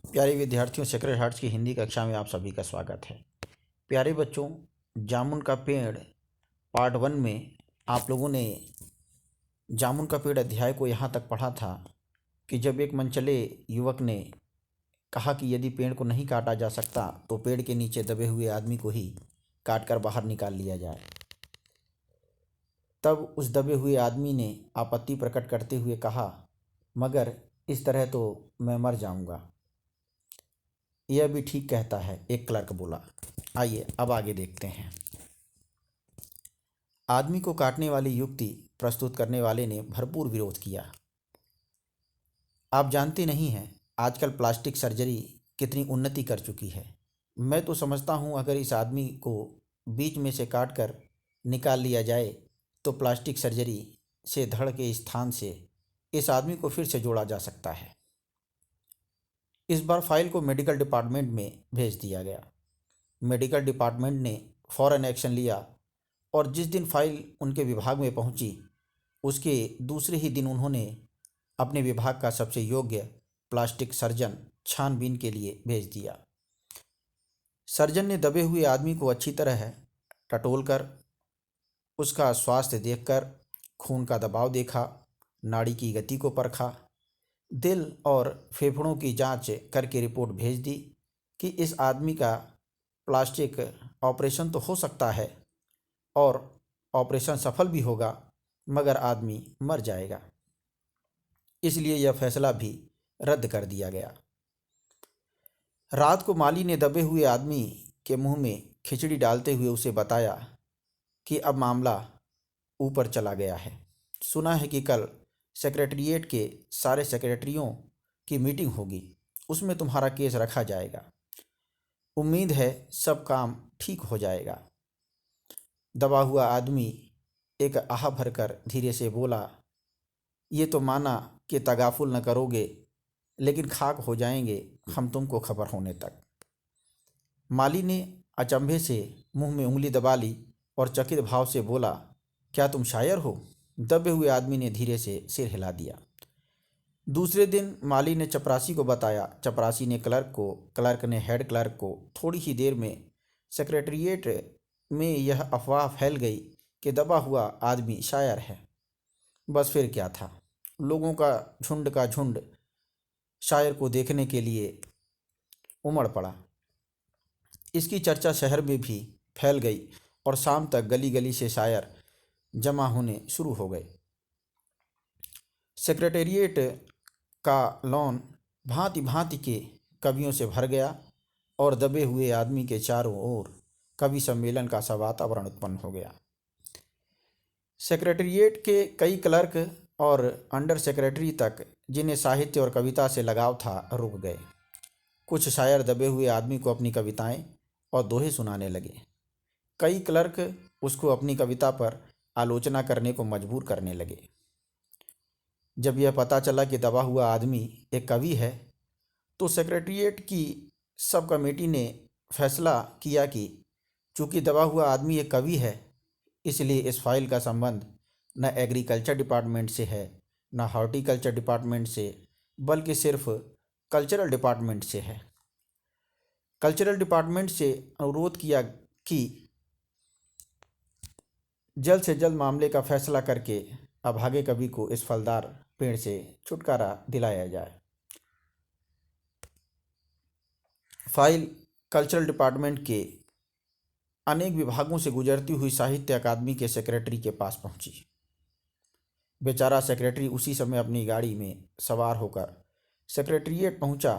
प्यारे विद्यार्थियों, sacred hearts की हिंदी कक्षा में आप सभी का स्वागत है। प्यारे बच्चों, जामुन का पेड़ पार्ट 1 में आप लोगों ने जामुन का पेड़ अध्याय को यहाँ तक पढ़ा था कि जब एक मनचले युवक ने कहा कि यदि पेड़ को नहीं काटा जा सकता तो पेड़ के नीचे दबे हुए आदमी को ही काट कर बाहर निकाल लिया जाए। तब उस दबे हुए आदमी ने आपत्ति प्रकट करते हुए कहा, मगर इस तरह तो मैं मर जाऊंगा। यह भी ठीक कहता है, एक क्लर्क बोला। आइए अब आगे देखते हैं। आदमी को काटने वाली युक्ति प्रस्तुत करने वाले ने भरपूर विरोध किया। आप जानते नहीं हैं आजकल प्लास्टिक सर्जरी कितनी उन्नति कर चुकी है। मैं तो समझता हूँ अगर इस आदमी को बीच में से काट कर निकाल लिया जाए तो प्लास्टिक सर्जरी से धड़ के स्थान से इस आदमी को फिर से जोड़ा जा सकता है। इस बार फाइल को मेडिकल डिपार्टमेंट में भेज दिया गया। मेडिकल डिपार्टमेंट ने फ़ौरन एक्शन लिया और जिस दिन फाइल उनके विभाग में पहुंची उसके दूसरे ही दिन उन्होंने अपने विभाग का सबसे योग्य प्लास्टिक सर्जन छानबीन के लिए भेज दिया। सर्जन ने दबे हुए आदमी को अच्छी तरह टटोलकर उसका स्वास्थ्य देखकर खून का दबाव देखा, नाड़ी की गति को परखा, दिल और फेफड़ों की जांच करके रिपोर्ट भेज दी कि इस आदमी का प्लास्टिक ऑपरेशन तो हो सकता है और ऑपरेशन सफल भी होगा, मगर आदमी मर जाएगा। इसलिए यह फैसला भी रद्द कर दिया गया। रात को माली ने दबे हुए आदमी के मुंह में खिचड़ी डालते हुए उसे बताया कि अब मामला ऊपर चला गया है। सुना है कि कल सेक्रेटरिएट के सारे सेक्रेटरियों की मीटिंग होगी, उसमें तुम्हारा केस रखा जाएगा। उम्मीद है सब काम ठीक हो जाएगा। दबा हुआ आदमी एक आह भरकर धीरे से बोला, ये तो माना कि तगाफुल न करोगे, लेकिन खाक हो जाएंगे हम तुमको खबर होने तक। माली ने अचंभे से मुंह में उंगली दबा ली और चकित भाव से बोला, क्या तुम शायर हो? दबे हुए आदमी ने धीरे से सिर हिला दिया। दूसरे दिन माली ने चपरासी को बताया। चपरासी ने क्लर्क को, क्लर्क ने हेड क्लर्क को। थोड़ी ही देर में सेक्रेटरिएट में यह अफवाह फैल गई कि दबा हुआ आदमी शायर है। बस फिर क्या था, लोगों का झुंड शायर को देखने के लिए उमड़ पड़ा। इसकी चर्चा शहर में भी फैल गई और शाम तक गली गली से शायर जमा होने शुरू हो गए। सेक्रेटेरिएट का लॉन भांति भांति के कवियों से भर गया और दबे हुए आदमी के चारों ओर कवि सम्मेलन का सा वातावरण उत्पन्न हो गया। सेक्रेटेरिएट के कई क्लर्क और अंडर सेक्रेटरी तक, जिन्हें साहित्य और कविता से लगाव था, रुक गए। कुछ शायर दबे हुए आदमी को अपनी कविताएं और दोहे सुनाने लगे। कई क्लर्क उसको अपनी कविता पर आलोचना करने को मजबूर करने लगे। जब यह पता चला कि दबा हुआ आदमी एक कवि है तो सेक्रेटरिएट की सब कमेटी ने फैसला किया कि चूँकि दबा हुआ आदमी एक कवि है, इसलिए इस फाइल का संबंध न एग्रीकल्चर डिपार्टमेंट से है, न हॉर्टिकल्चर डिपार्टमेंट से, बल्कि सिर्फ कल्चरल डिपार्टमेंट से है। कल्चरल डिपार्टमेंट से अनुरोध किया कि जल्द से जल्द मामले का फैसला करके अभागे कवि को इस फलदार पेड़ से छुटकारा दिलाया जाए। फाइल कल्चरल डिपार्टमेंट के अनेक विभागों से गुजरती हुई साहित्य अकादमी के सेक्रेटरी के पास पहुंची। बेचारा सेक्रेटरी उसी समय अपनी गाड़ी में सवार होकर सेक्रेटरिएट पहुंचा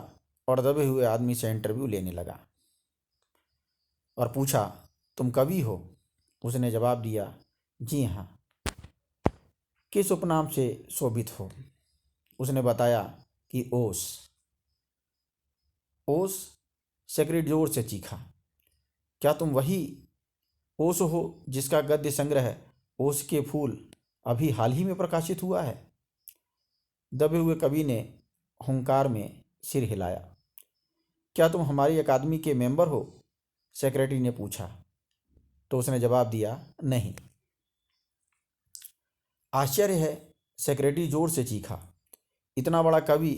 और दबे हुए आदमी से इंटरव्यू लेने लगा और पूछा, तुम कवि हो? उसने जवाब दिया, जी हाँ। किस उपनाम से शोभित हो? उसने बताया कि ओस। ओस? सेक्रेटरी जोर से चीखा, क्या तुम वही ओस हो जिसका गद्य संग्रह ओस के फूल अभी हाल ही में प्रकाशित हुआ है? दबे हुए कवि ने हुंकार में सिर हिलाया। क्या तुम हमारी अकादमी के मेंबर हो? सेक्रेटरी ने पूछा। तो उसने जवाब दिया, नहीं। आश्चर्य है, सेक्रेटरी जोर से चीखा, इतना बड़ा कवि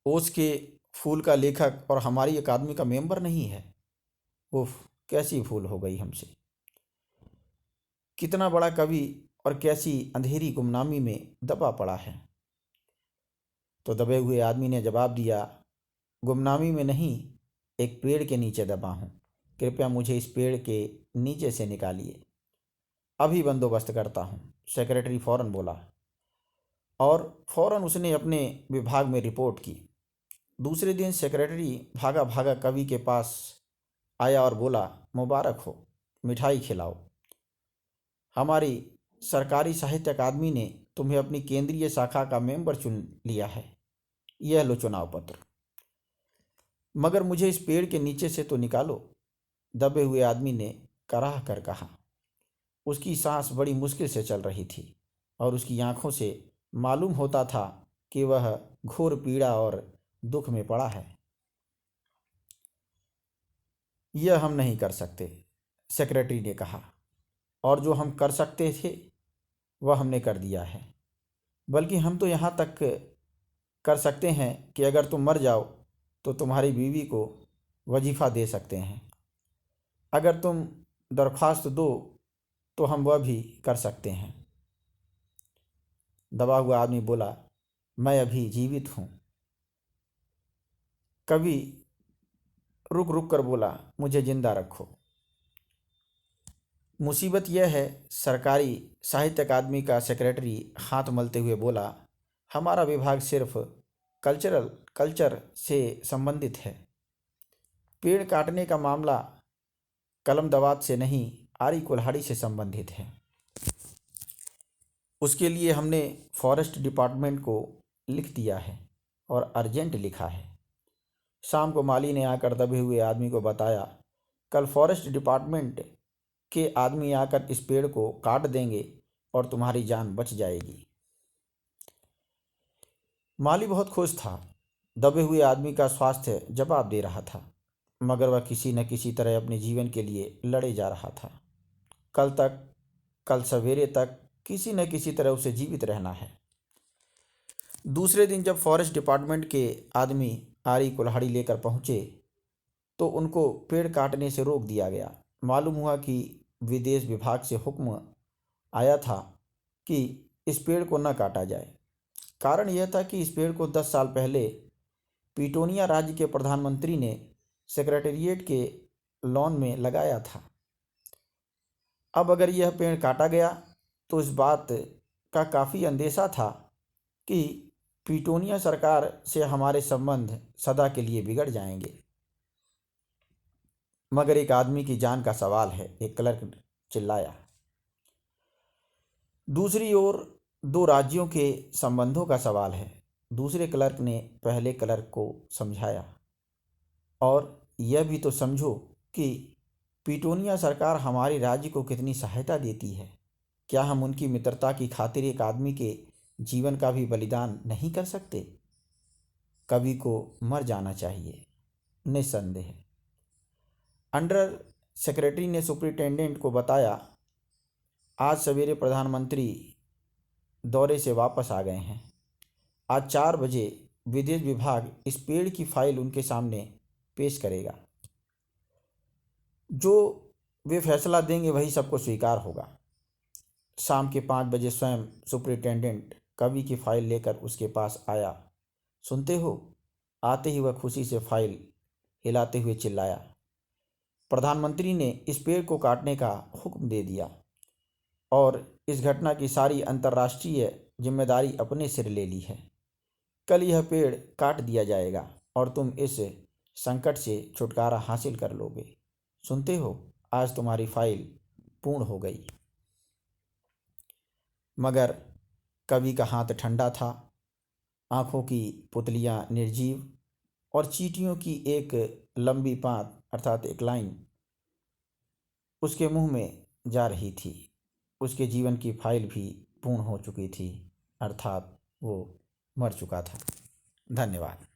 ओस के फूल का लेखक और हमारी अकादमी का मेंबर नहीं है। उफ, कैसी भूल हो गई हमसे। कितना बड़ा कवि और कैसी अंधेरी गुमनामी में दबा पड़ा है। तो दबे हुए आदमी ने जवाब दिया, गुमनामी में नहीं, एक पेड़ के नीचे दबा हूँ। कृपया मुझे इस पेड़ के नीचे से निकालिए, अभी बंदोबस्त करता हूँ। सेक्रेटरी फौरन बोला और फौरन उसने अपने विभाग में रिपोर्ट की। दूसरे दिन सेक्रेटरी भागा भागा कवि के पास आया और बोला, मुबारक हो, मिठाई खिलाओ। हमारी सरकारी साहित्य अकादमी ने तुम्हें अपनी केंद्रीय शाखा का मेंबर चुन लिया है। यह लो चुनाव पत्र, मगर मुझे इस पेड़ के नीचे से तो निकालो। दबे हुए आदमी ने कराह कर कहा। उसकी सांस बड़ी मुश्किल से चल रही थी और उसकी आंखों से मालूम होता था कि वह घोर पीड़ा और दुख में पड़ा है। यह हम नहीं कर सकते, सेक्रेटरी ने कहा, और जो हम कर सकते थे वह हमने कर दिया है। बल्कि हम तो यहाँ तक कर सकते हैं कि अगर तुम मर जाओ तो तुम्हारी बीवी को वजीफ़ा दे सकते हैं। अगर तुम दरख्वास्त दो तो हम वह भी कर सकते हैं। दबा हुआ आदमी बोला, मैं अभी जीवित हूँ। कवि रुक रुक कर बोला, मुझे जिंदा रखो। मुसीबत यह है, सरकारी साहित्य अकादमी का सेक्रेटरी हाथ मलते हुए बोला, हमारा विभाग सिर्फ कल्चर से संबंधित है। पेड़ काटने का मामला कलम दवात से नहीं, आरी कुल्हाड़ी से संबंधित है। उसके लिए हमने फॉरेस्ट डिपार्टमेंट को लिख दिया है और अर्जेंट लिखा है। शाम को माली ने आकर दबे हुए आदमी को बताया, कल फॉरेस्ट डिपार्टमेंट के आदमी आकर इस पेड़ को काट देंगे और तुम्हारी जान बच जाएगी। माली बहुत खुश था। दबे हुए आदमी का स्वास्थ्य जवाब दे रहा था, मगर वह किसी न किसी तरह अपने जीवन के लिए लड़े जा रहा था। कल सवेरे तक किसी न किसी तरह उसे जीवित रहना है। दूसरे दिन जब फॉरेस्ट डिपार्टमेंट के आदमी आरी कुल्हाड़ी लेकर पहुंचे तो उनको पेड़ काटने से रोक दिया गया। मालूम हुआ कि विदेश विभाग से हुक्म आया था कि इस पेड़ को न काटा जाए। कारण यह था कि इस पेड़ को 10 साल पहले पीटोनिया राज्य के प्रधानमंत्री ने सेक्रेटेरिएट के लॉन में लगाया था। अब अगर यह पेड़ काटा गया तो इस बात का काफ़ी अंदेशा था कि पीटोनिया सरकार से हमारे संबंध सदा के लिए बिगड़ जाएंगे। मगर एक आदमी की जान का सवाल है, एक क्लर्क चिल्लाया। दूसरी ओर 2 राज्यों के संबंधों का सवाल है, दूसरे क्लर्क ने पहले क्लर्क को समझाया। और यह भी तो समझो कि पीटोनिया सरकार हमारे राज्य को कितनी सहायता देती है। क्या हम उनकी मित्रता की खातिर एक आदमी के जीवन का भी बलिदान नहीं कर सकते? कवि को मर जाना चाहिए, निस्संदेह। अंडर सेक्रेटरी ने सुपरिटेंडेंट को बताया, आज सवेरे प्रधानमंत्री दौरे से वापस आ गए हैं। आज 4 बजे विदेश विभाग इस पेड़ की फाइल उनके सामने पेश करेगा। जो वे फैसला देंगे वही सबको स्वीकार होगा। शाम के 5 बजे स्वयं सुपरिटेंडेंट कवि की फाइल लेकर उसके पास आया। सुनते हो? आते ही वह खुशी से फाइल हिलाते हुए चिल्लाया, प्रधानमंत्री ने इस पेड़ को काटने का हुक्म दे दिया और इस घटना की सारी अंतर्राष्ट्रीय जिम्मेदारी अपने सिर ले ली है। कल यह पेड़ काट दिया जाएगा और तुम इस संकट से छुटकारा हासिल कर लोगे। सुनते हो? आज तुम्हारी फाइल पूर्ण हो गई। मगर कवि का हाथ ठंडा था, आँखों की पुतलियाँ निर्जीव और चींटियों की एक लंबी पात अर्थात एक लाइन उसके मुंह में जा रही थी। उसके जीवन की फाइल भी पूर्ण हो चुकी थी, अर्थात वो मर चुका था। धन्यवाद।